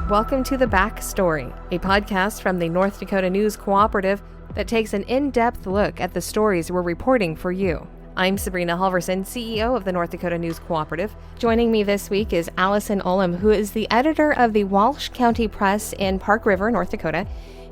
Welcome to The Backstory, a podcast from the North Dakota News Cooperative that takes an in-depth look at the stories we're reporting for you. I'm Sabrina Halvorson, CEO of the North Dakota News Cooperative. Joining me this week is Allison Olimb, who is the editor of the Walsh County Press in Park River, North Dakota.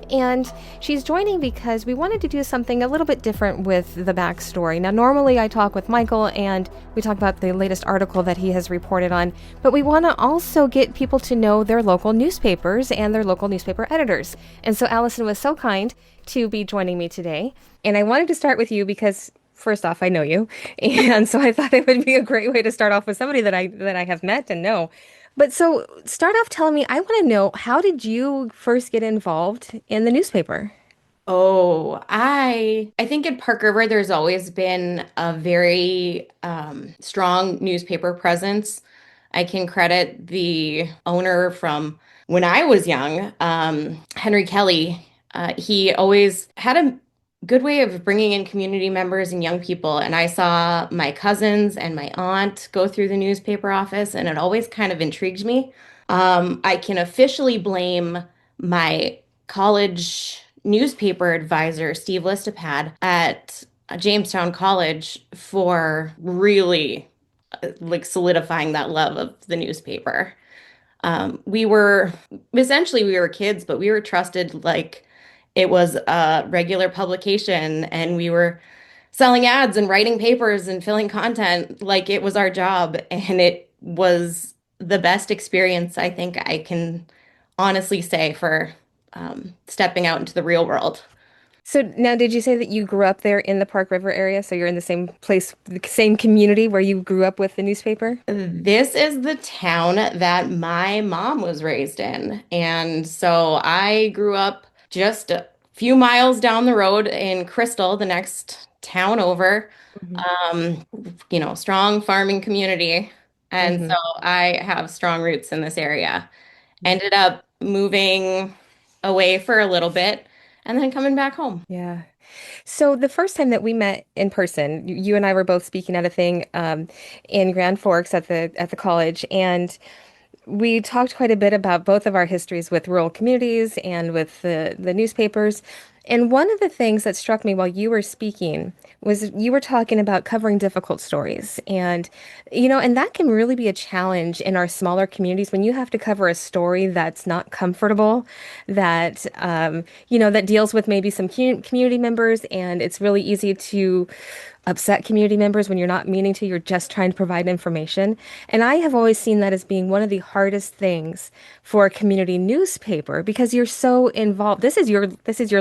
And she's joining because we wanted to do something a little bit different with The Backstory. Now, normally I talk with Michael and we talk about the latest article that he has reported on, but we want to also get people to know their local newspapers and their local newspaper editors. And so Allison was so kind to be joining me today. And I wanted to start with you because first off, I know you. And so I thought it would be a great way to start off with somebody that I have met and know. But so start off telling me, I want to know, how did you first get involved in the newspaper? I think in Park River, there's always been a very strong newspaper presence. I can credit the owner from when I was young, Henry Kelly. He always had a good way of bringing in community members and young people. And I saw my cousins and my aunt go through the newspaper office, and it always kind of intrigued me. I can officially blame my college newspaper advisor, Steve Listopad, at Jamestown College for really like solidifying that love of the newspaper. We were kids, but we were trusted like it was a regular publication, and we were selling ads and writing papers and filling content like it was our job. And it was the best experience I think I can honestly say for stepping out into the real world. So now, did you say that you grew up there in the Park River area? So you're in the same place, the same community where you grew up with the newspaper? This is the town that my mom was raised in. And so I grew up just a few miles down the road in Crystal, the next town over. Hmm. Um, strong farming community. And so Hmm. I have strong roots in this area. Ended up moving away for a little bit and then coming back home. Yeah. So the first time that we met in person, you and I were both speaking at a thing in Grand Forks at the college, and we talked quite a bit about both of our histories with rural communities and with the newspapers. And one of the things that struck me while you were speaking was you were talking about covering difficult stories. And that can really be a challenge in our smaller communities when you have to cover a story that's not comfortable, that deals with maybe some community members, and it's really easy to upset community members when you're not meaning to, you're just trying to provide information. And I have always seen that as being one of the hardest things for a community newspaper because you're so involved. This is your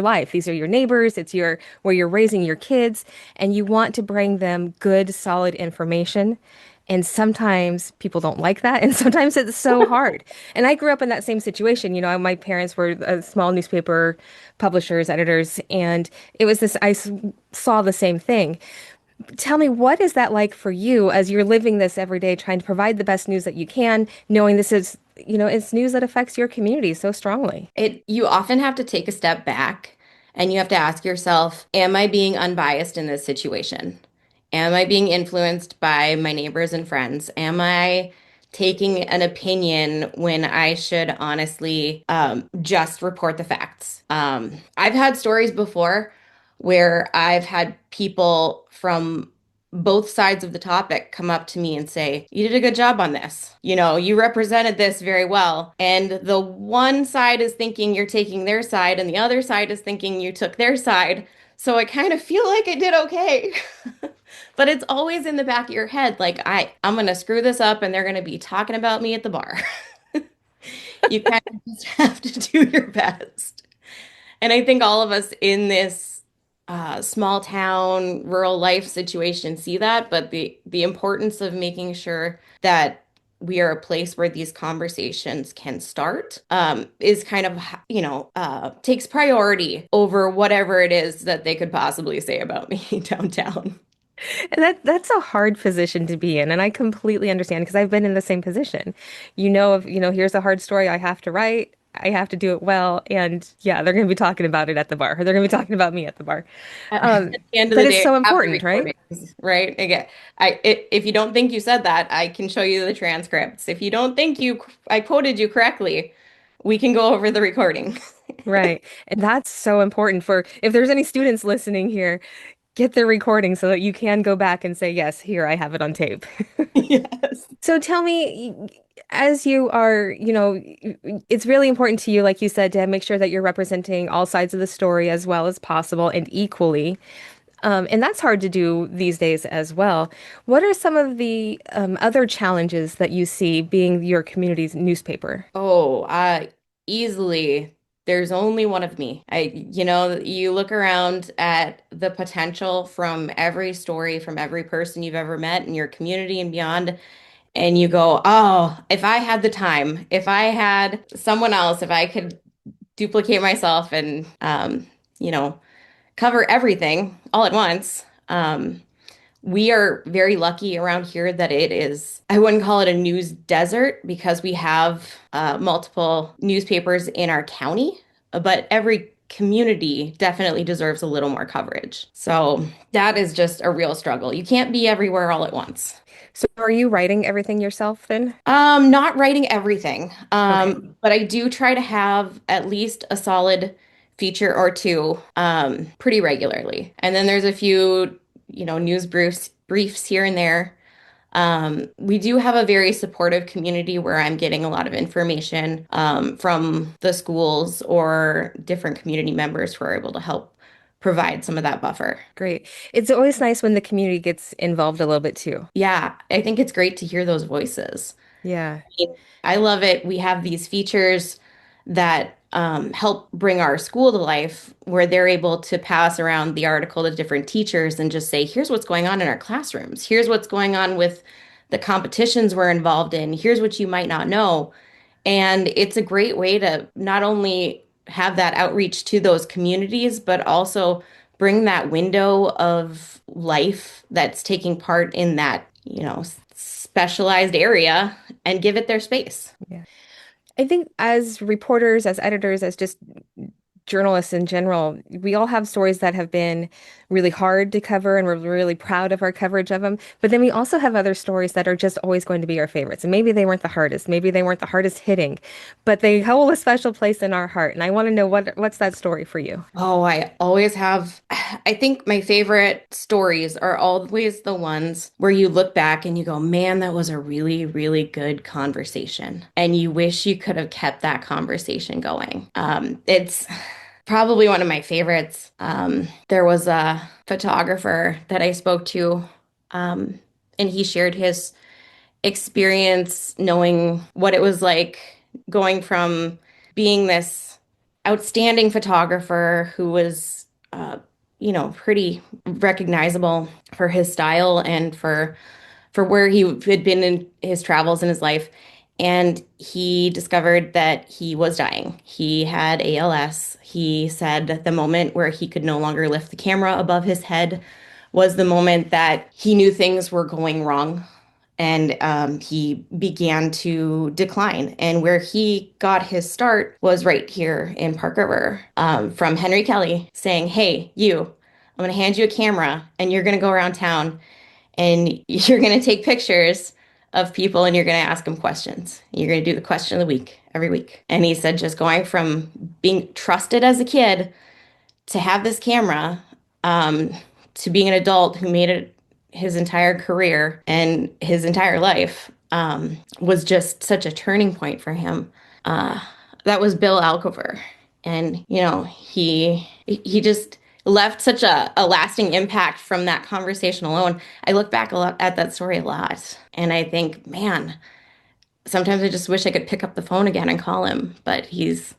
life. These are your neighbors. It's your where you're raising your kids, and you want to bring them good, solid information. And sometimes people don't like that, and sometimes it's so hard. And I grew up in that same situation. My parents were small newspaper publishers, editors, and it was this, saw the same thing. Tell me, what is that like for you as you're living this every day, trying to provide the best news that you can, knowing this is, it's news that affects your community so strongly? You often have to take a step back and you have to ask yourself, am I being unbiased in this situation? Am I being influenced by my neighbors and friends? Am I taking an opinion when I should honestly just report the facts? I've had stories before where I've had people from both sides of the topic come up to me and say, you did a good job on this. You represented this very well. And the one side is thinking you're taking their side, and the other side is thinking you took their side. So I kind of feel like I did okay. But it's always in the back of your head, like I'm gonna screw this up and they're gonna be talking about me at the bar. You kind of just have to do your best. And I think all of us in this small town, rural life situation see that, but the importance of making sure that we are a place where these conversations can start is kind of, takes priority over whatever it is that they could possibly say about me downtown. And that's a hard position to be in, and I completely understand because I've been in the same position. Here's a hard story I have to write. I have to do it well, and yeah, they're going to be talking about it at the bar. Or they're going to be talking about me at the bar. At the end of But the it's day, so I have the important, right? recordings, right? Again, if you don't think you said that, I can show you the transcripts. If you don't think I quoted you correctly, we can go over the recording. Right. And that's so important for if there's any students listening here, get the recording so that you can go back and say, yes, here I have it on tape. Yes. So tell me, as you are, it's really important to you, like you said, to make sure that you're representing all sides of the story as well as possible and equally. And that's hard to do these days as well. What are some of the other challenges that you see being your community's newspaper? Oh, easily. There's only one of me. You look around at the potential from every story, from every person you've ever met in your community and beyond, and you go, oh, if I had the time, if I had someone else, if I could duplicate myself and, you know, cover everything all at once. We are very lucky around here that it is, I wouldn't call it a news desert because we have multiple newspapers in our county, but every community definitely deserves a little more coverage. So that is just a real struggle. You can't be everywhere all at once. So are you writing everything yourself then? Not writing everything, Okay, but I do try to have at least a solid feature or two, pretty regularly. And then there's a few, news briefs here and there. We do have a very supportive community where I'm getting a lot of information, from the schools or different community members who are able to help provide some of that buffer. great. It's always nice when the community gets involved a little bit too. Yeah, I think it's great to hear those voices. Yeah, I love it. We have these features that help bring our school to life where they're able to pass around the article to different teachers and just say, here's what's going on in our classrooms. Here's what's going on with the competitions we're involved in. Here's what you might not know. And it's a great way to not only have that outreach to those communities, but also bring that window of life that's taking part in that, specialized area and give it their space. yeah. I think as reporters, as editors, as just journalists in general, we all have stories that have been really hard to cover and we're really proud of our coverage of them. But then we also have other stories that are just always going to be our favorites. And maybe they weren't the hardest, maybe they weren't the hardest hitting, but they hold a special place in our heart. And I want to know what's that story for you? Oh, I always have. I think my favorite stories are always the ones where you look back and you go, man, that was a really, really good conversation. And you wish you could have kept that conversation going. It's probably one of my favorites. There was a photographer that I spoke to, um, and he shared his experience knowing what it was like going from being this outstanding photographer who was, pretty recognizable for his style and for where he had been in his travels in his life. And he discovered that he was dying. He had ALS. He said that the moment where he could no longer lift the camera above his head was the moment that he knew things were going wrong, and he began to decline. And where he got his start was right here in Park River, from Henry Kelly saying, hey, you, I'm going to hand you a camera and you're going to go around town and you're going to take pictures of people and you're going to ask them questions. You're going to do the question of the week every week. And he said, just going from being trusted as a kid to have this camera, um, to being an adult who made it his entire career and his entire life, was just such a turning point for him. Uh, that was Bill Alcover. And, he just left such a lasting impact from that conversation alone. I look back a lot at that story a lot and I think, man, sometimes I just wish I could pick up the phone again and call him, but he's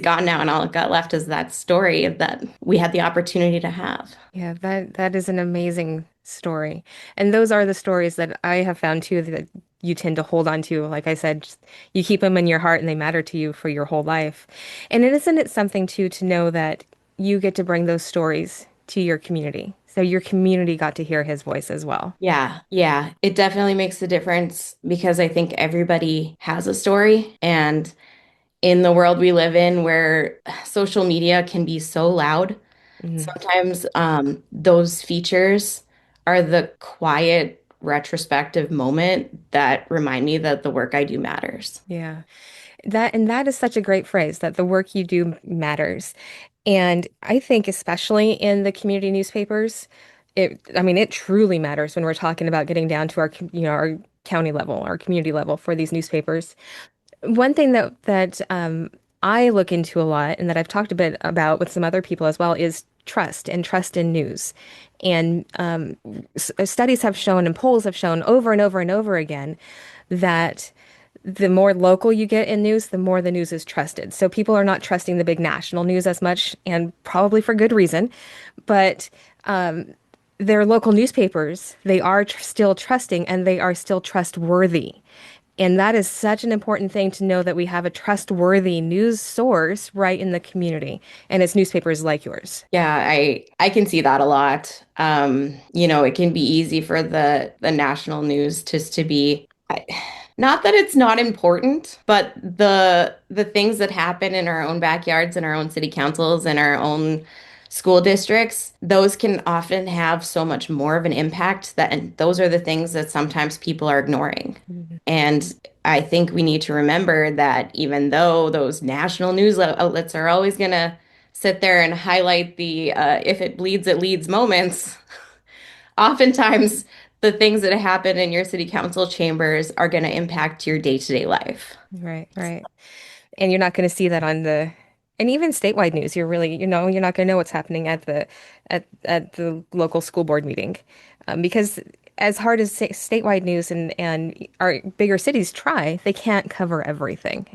gone now, and all I've got left is that story that we had the opportunity to have. Yeah, that is an amazing story. And those are the stories that I have found too that you tend to hold on to. Like I said, just, you keep them in your heart and they matter to you for your whole life. And isn't it something too to know that you get to bring those stories to your community? So your community got to hear his voice as well. Yeah, yeah, it definitely makes a difference because I think everybody has a story. And in the world we live in where social media can be so loud, Mhm. sometimes those features are the quiet retrospective moment that remind me that the work I do matters. Yeah. That is such a great phrase that the work you do matters. And I think especially in the community newspapers, I mean, it truly matters when we're talking about getting down to our, our county level, our community level for these newspapers. One thing that I look into a lot and that I've talked a bit about with some other people as well is trust and trust in news. And studies have shown and polls have shown over and over and over again that the more local you get in news, the more the news is trusted. So people are not trusting the big national news as much, and probably for good reason. But their local newspapers, they are still trusting and they are still trustworthy. And that is such an important thing to know that we have a trustworthy news source right in the community. And it's newspapers like yours. Yeah, I can see that a lot. It can be easy for the national news just to be not that it's not important, but the things that happen in our own backyards, in our own city councils, in our own school districts, those can often have so much more of an impact and those are the things that sometimes people are ignoring. Mhm. And I think we need to remember that even though those national news outlets are always going to sit there and highlight the if it bleeds, it leads moments, oftentimes the things that happen in your city council chambers are going to impact your day-to-day life. Right, right. And you're not going to see that on and even statewide news. You're not going to know what's happening at at the local school board meeting, because as hard as statewide news and our bigger cities try, they can't cover everything.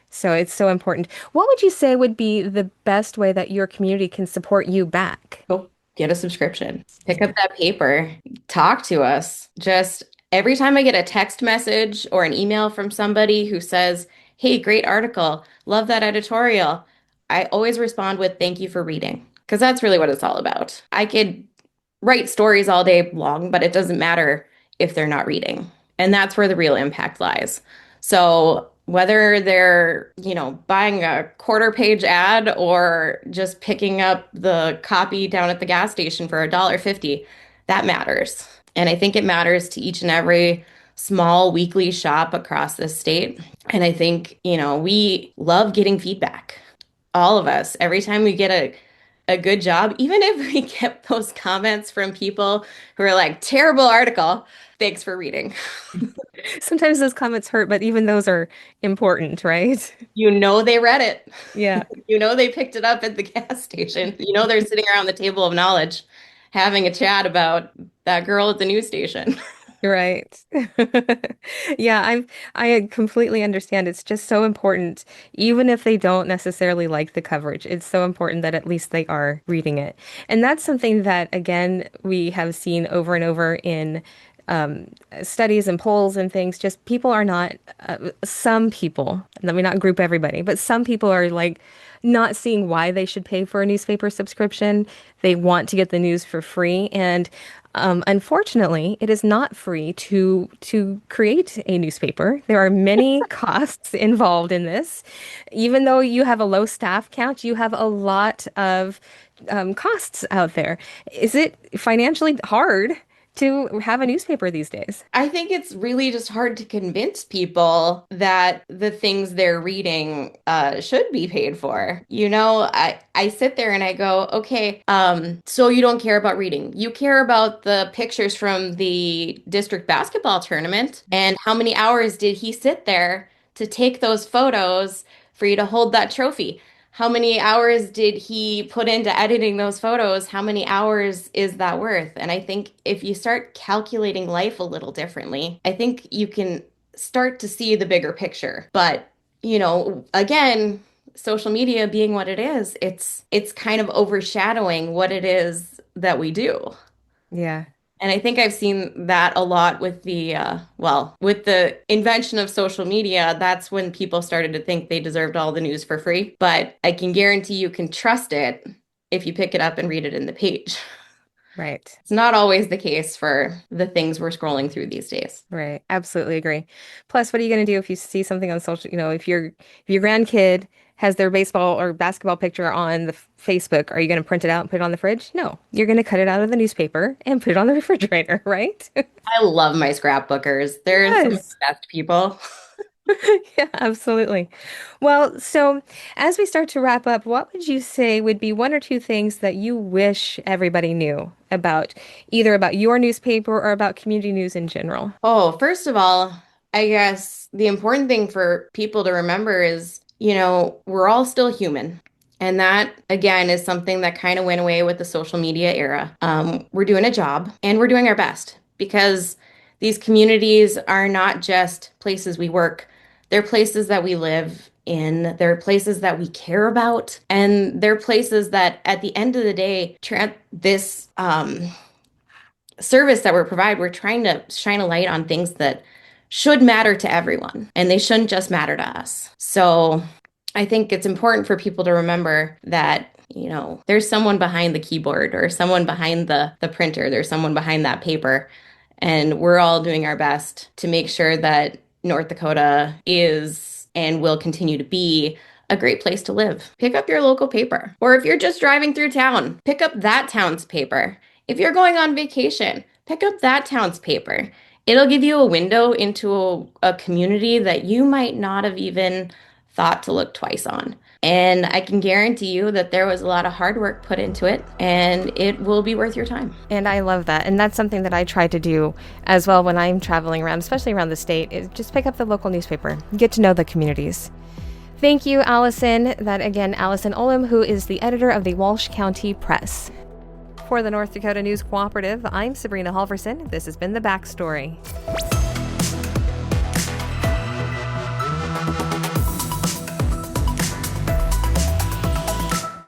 So it's so important. What would you say would be the best way that your community can support you back? Go get a subscription, pick up that paper, talk to us. Just every time I get a text message or an email from somebody who says, "Hey, great article, love that editorial," I always respond with "Thank you for reading," because that's really what it's all about. I could write stories all day long, but it doesn't matter if they're not reading. And that's where the real impact lies. So whether they're, buying a quarter page ad or just picking up the copy down at the gas station for $1.50, that matters. And I think it matters to each and every small weekly shop across the state. And I think, we love getting feedback. All of us, every time we get a good job, even if we get those comments from people who are like, terrible article, thanks for reading. Sometimes those comments hurt, but even those are important, right? You know they read it. Yeah. You know they picked it up at the gas station. You know they're sitting around the table of knowledge having a chat about that girl at the news station. You're right. Yeah, I completely understand. It's just so important, even if they don't necessarily like the coverage. It's so important that at least they are reading it. And that's something that, again, we have seen over and over in studies and polls and things. Just people are not, some people, let me not group everybody, but some people are like not seeing why they should pay for a newspaper subscription. They want to get the news for free. And unfortunately, it is not free to create a newspaper. There are many costs involved in this. Even though you have a low staff count, you have a lot of costs out there. Is it financially hard to have a newspaper these days? I think it's really just hard to convince people that the things they're reading should be paid for. I sit there and I go, okay, so you don't care about reading. You care about the pictures from the district basketball tournament and how many hours did he sit there to take those photos for you to hold that trophy? How many hours did he put into editing those photos? How many hours is that worth? And I think if you start calculating life a little differently, I think you can start to see the bigger picture. But, again, social media being what it is, it's kind of overshadowing what it is that we do. Yeah. And I think I've seen that a lot with with the invention of social media. That's when people started to think they deserved all the news for free. But I can guarantee you can trust it if you pick it up and read it in the page. Right. It's not always the case for the things we're scrolling through these days. Right. Absolutely agree. Plus, what are you going to do if you see something on social, if your grandkid has their baseball or basketball picture on the Facebook, are you going to print it out and put it on the fridge? No. You're going to cut it out of the newspaper and put it on the refrigerator, right? I love my scrapbookers. They're some of the Yes. best people. Yeah, absolutely. Well, so as we start to wrap up, what would you say would be one or two things that you wish everybody knew about either about your newspaper or about community news in general? Oh, first of all, I guess the important thing for people to remember is, we're all still human. And that, again, is something that kind of went away with the social media era. We're doing a job and we're doing our best because these communities are not just places we work, they're places that we live in, they're places that we care about, and they're places that at the end of the day, this service that we're trying to shine a light on things that should matter to everyone and they shouldn't just matter to us. So I think it's important for people to remember that, there's someone behind the keyboard or someone behind the printer, there's someone behind that paper. And we're all doing our best to make sure that North Dakota is and will continue to be a great place to live. Pick up your local paper. Or if you're just driving through town, pick up that town's paper. If you're going on vacation, pick up that town's paper. It'll give you a window into a community that you might not have even thought to look twice on. And I can guarantee you that there was a lot of hard work put into it, and it will be worth your time. And I love that. And that's something that I try to do as well when I'm traveling around, especially around the state, is just pick up the local newspaper, get to know the communities. Thank you, Allison. That again, Allison Olimb, who is the editor of the Walsh County Press. For the North Dakota News Cooperative, I'm Sabrina Halvorson. This has been The Backstory.